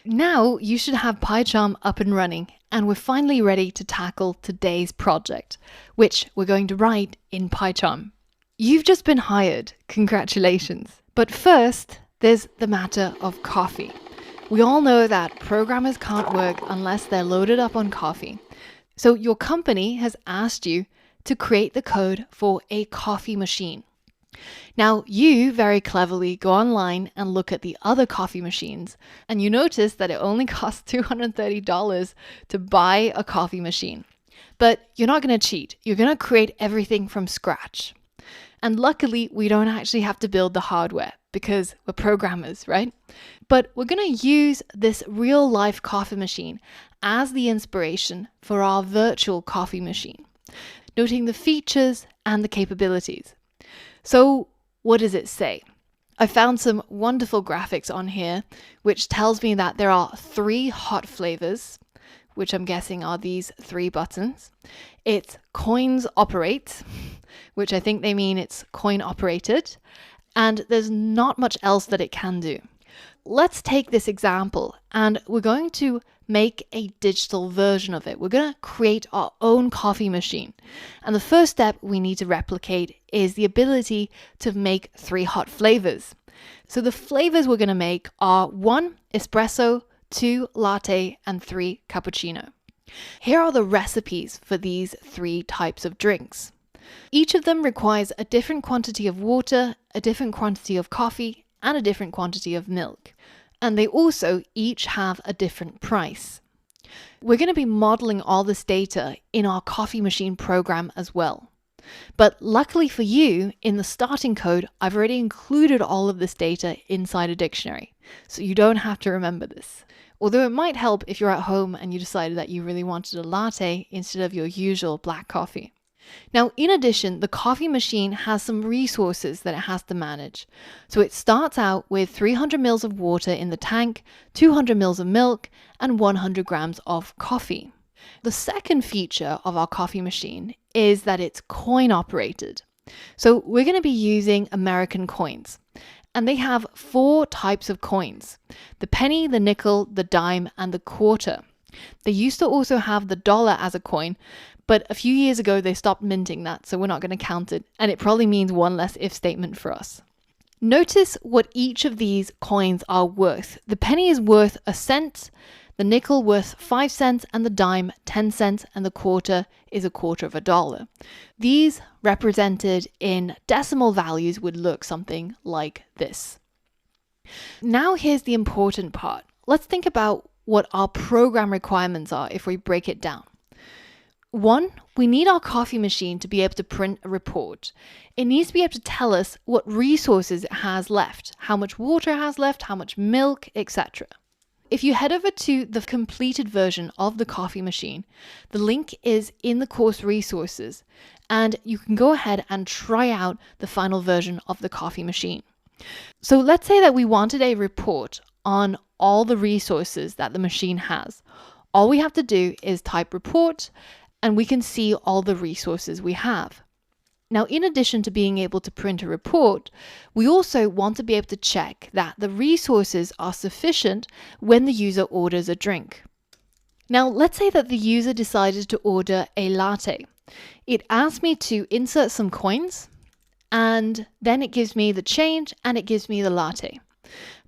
now you should have PyCharm up and running, and we're finally ready to tackle today's project, which we're going to write in PyCharm. You've just been hired, congratulations. But first, there's the matter of coffee. We all know that programmers can't work unless they're loaded up on coffee. So your company has asked you to create the code for a coffee machine. Now, you very cleverly go online and look at the other coffee machines, and you notice that it only costs $230 to buy a coffee machine. But you're not going to cheat. You're going to create everything from scratch. And luckily, we don't actually have to build the hardware because we're programmers, right? But we're going to use this real-life coffee machine as the inspiration for our virtual coffee machine, noting the features and the capabilities. So what does it say? I found some wonderful graphics on here, which tells me that there are 3 hot flavors, which I'm guessing are these 3 buttons. It's coins operate, which I think they mean it's coin operated, and there's not much else that it can do. Let's take this example, and we're going to make a digital version of it. We're going to create our own coffee machine. And the first step we need to replicate is the ability to make 3 hot flavors. So the flavors we're going to make are 1 espresso, 2 latte, and 3 cappuccino. Here are the recipes for these 3 types of drinks. Each of them requires a different quantity of water, a different quantity of coffee, and a different quantity of milk. And they also each have a different price. We're going to be modeling all this data in our coffee machine program as well. But luckily for you, in the starting code, I've already included all of this data inside a dictionary, so you don't have to remember this. Although it might help if you're at home and you decided that you really wanted a latte instead of your usual black coffee. Now, in addition, the coffee machine has some resources that it has to manage. So it starts out with 300 mils of water in the tank, 200 mils of milk, and 100 grams of coffee. The second feature of our coffee machine is that it's coin operated. So we're going to be using American coins. And they have 4 types of coins: the penny, the nickel, the dime, and the quarter. They used to also have the dollar as a coin, but a few years ago they stopped minting that, so we're not going to count it, and it probably means one less if statement for us. Notice what each of these coins are worth. The penny is worth 1 cent, the nickel worth 5 cents, and the dime 10 cents, and the quarter is a quarter of a dollar. These represented in decimal values would look something like this. Now here's the important part. Let's think about what our program requirements are if we break it down. 1, we need our coffee machine to be able to print a report. It needs to be able to tell us what resources it has left, how much water it has left, how much milk, etc. If you head over to the completed version of the coffee machine, the link is in the course resources, and you can go ahead and try out the final version of the coffee machine. So let's say that we wanted a report on all the resources that the machine has. All we have to do is type report, and we can see all the resources we have. Now, in addition to being able to print a report, we also want to be able to check that the resources are sufficient when the user orders a drink. Now, let's say that the user decided to order a latte. It asks me to insert some coins, and then it gives me the change and it gives me the latte.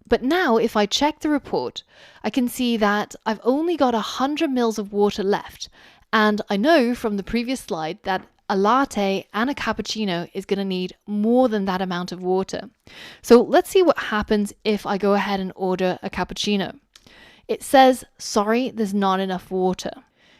But now if I check the report, I can see that I've only got 100 mils of water left. And I know from the previous slide that a latte and a cappuccino is going to need more than that amount of water. So let's see what happens if I go ahead and order a cappuccino. It says, sorry, there's not enough water.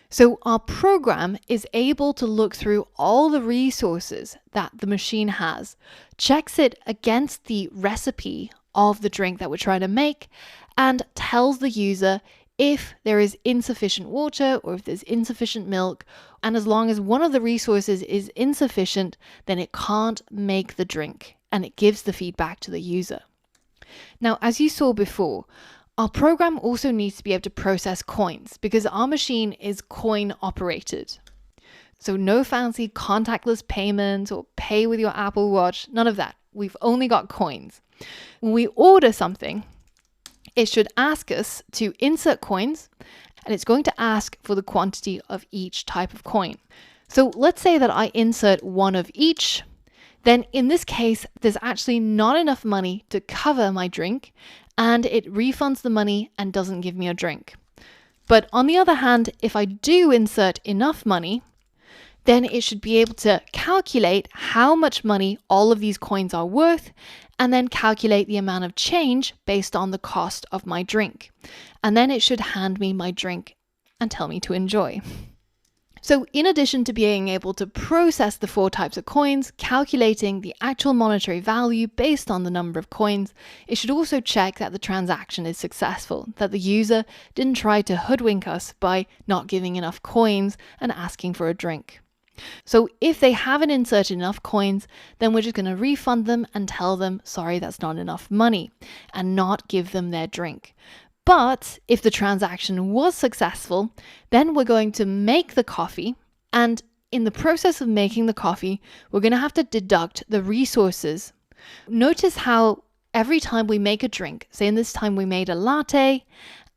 So our program is able to look through all the resources that the machine has, checks it against the recipe of the drink that we're trying to make, and tells the user if there is insufficient water or if there's insufficient milk. And as long as one of the resources is insufficient, then it can't make the drink, and it gives the feedback to the user. Now, as you saw before, our program also needs to be able to process coins because our machine is coin operated. So no fancy contactless payments or pay with your Apple Watch, none of that. We've only got coins. When we order something, it should ask us to insert coins, and it's going to ask for the quantity of each type of coin. So let's say that I insert one of each. Then in this case, there's actually not enough money to cover my drink, and it refunds the money and doesn't give me a drink. But on the other hand, if I do insert enough money, then it should be able to calculate how much money all of these coins are worth, and then calculate the amount of change based on the cost of my drink. And then it should hand me my drink and tell me to enjoy. So in addition to being able to process the 4 types of coins, calculating the actual monetary value based on the number of coins, it should also check that the transaction is successful, that the user didn't try to hoodwink us by not giving enough coins and asking for a drink. So if they haven't inserted enough coins, then we're just going to refund them and tell them, sorry, that's not enough money, and not give them their drink. But if the transaction was successful, then we're going to make the coffee, and in the process of making the coffee, we're going to have to deduct the resources. Notice how every time we make a drink, say in this time we made a latte,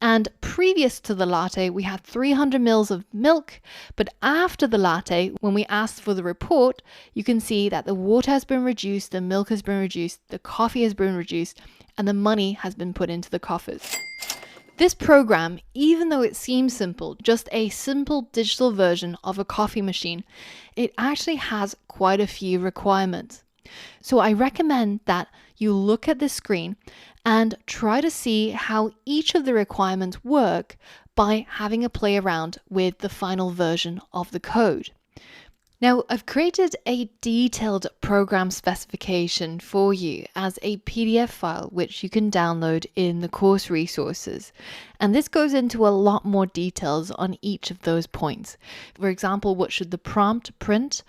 and previous to the latte, we had 300 mils of milk, but after the latte, when we asked for the report, you can see that the water has been reduced, the milk has been reduced, the coffee has been reduced, and the money has been put into the coffers. This program, even though it seems simple, just a simple digital version of a coffee machine, it actually has quite a few requirements. So I recommend that you look at this screen and try to see how each of the requirements work by having a play around with the final version of the code. Now, I've created a detailed program specification for you as a PDF file, which you can download in the course resources. And this goes into a lot more details on each of those points. For example, what should the prompt print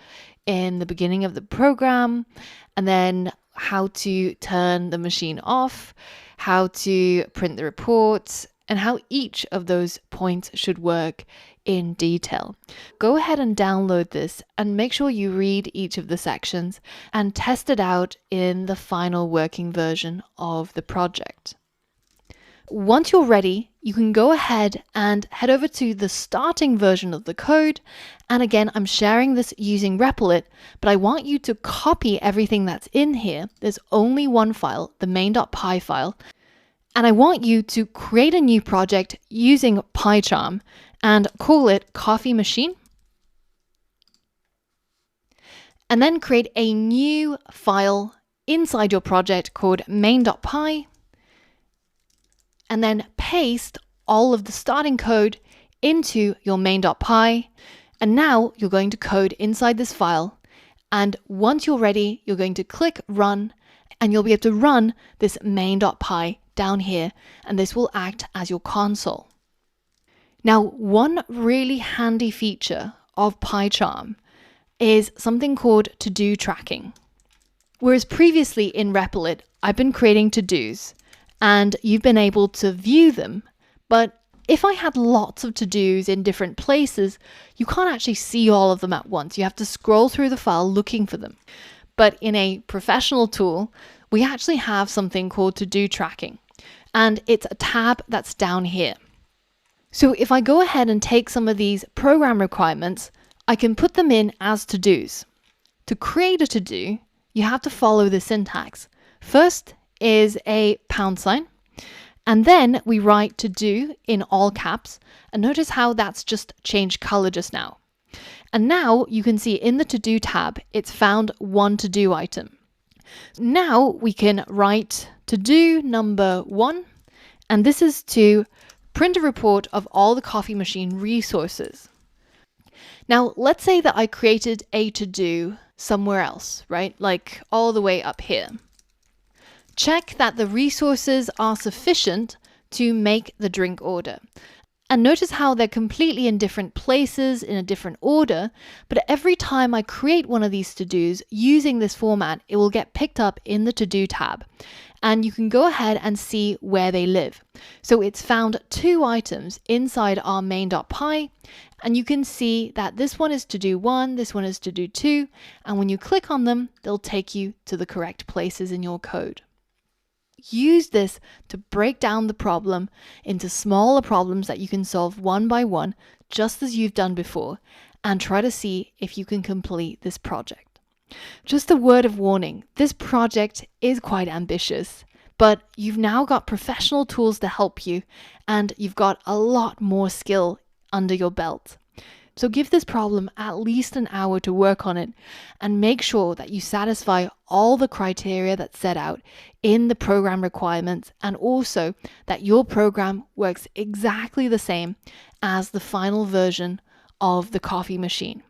in the beginning of the program, and then how to turn the machine off, how to print the reports, and how each of those points should work in detail. Go ahead and download this and make sure you read each of the sections and test it out in the final working version of the project. Once you're ready, you can go ahead and head over to the starting version of the code. And again, I'm sharing this using Replit, but I want you to copy everything that's in here. There's only one file, the main.py file. And I want you to create a new project using PyCharm and call it Coffee Machine. And then create a new file inside your project called main.py. And then paste all of the starting code into your main.py. And now you're going to code inside this file. And once you're ready, you're going to click run, and you'll be able to run this main.py down here, and this will act as your console. Now, one really handy feature of PyCharm is something called to-do tracking. Whereas previously in Replit, I've been creating to-dos, and you've been able to view them, but if I had lots of to-dos in different places, you can't actually see all of them at once. You have to scroll through the file looking for them. But in a professional tool, we actually have something called to-do tracking, and it's a tab that's down here. So if I go ahead and take some of these program requirements, I can put them in as to-dos. To create a to-do, you have to follow the syntax. First is a £, and then we write to-do in all caps, and notice how that's just changed color just now. And now you can see in the to-do tab, it's found one to-do item. Now we can write to-do number 1, and this is to print a report of all the coffee machine resources. Now, let's say that I created a to-do somewhere else, right? Like all the way up here. Check that the resources are sufficient to make the drink order. And notice how they're completely in different places, in a different order, but every time I create one of these to-dos using this format, it will get picked up in the to-do tab. And you can go ahead and see where they live. So it's found 2 items inside our main.py, and you can see that this one is to-do 1, this one is to-do 2, and when you click on them, they'll take you to the correct places in your code. Use this to break down the problem into smaller problems that you can solve one by one, just as you've done before, and try to see if you can complete this project. Just a word of warning, this project is quite ambitious, but you've now got professional tools to help you, and you've got a lot more skill under your belt. So give this problem at least an hour to work on it, and make sure that you satisfy all the criteria that's set out in the program requirements, and also that your program works exactly the same as the final version of the coffee machine.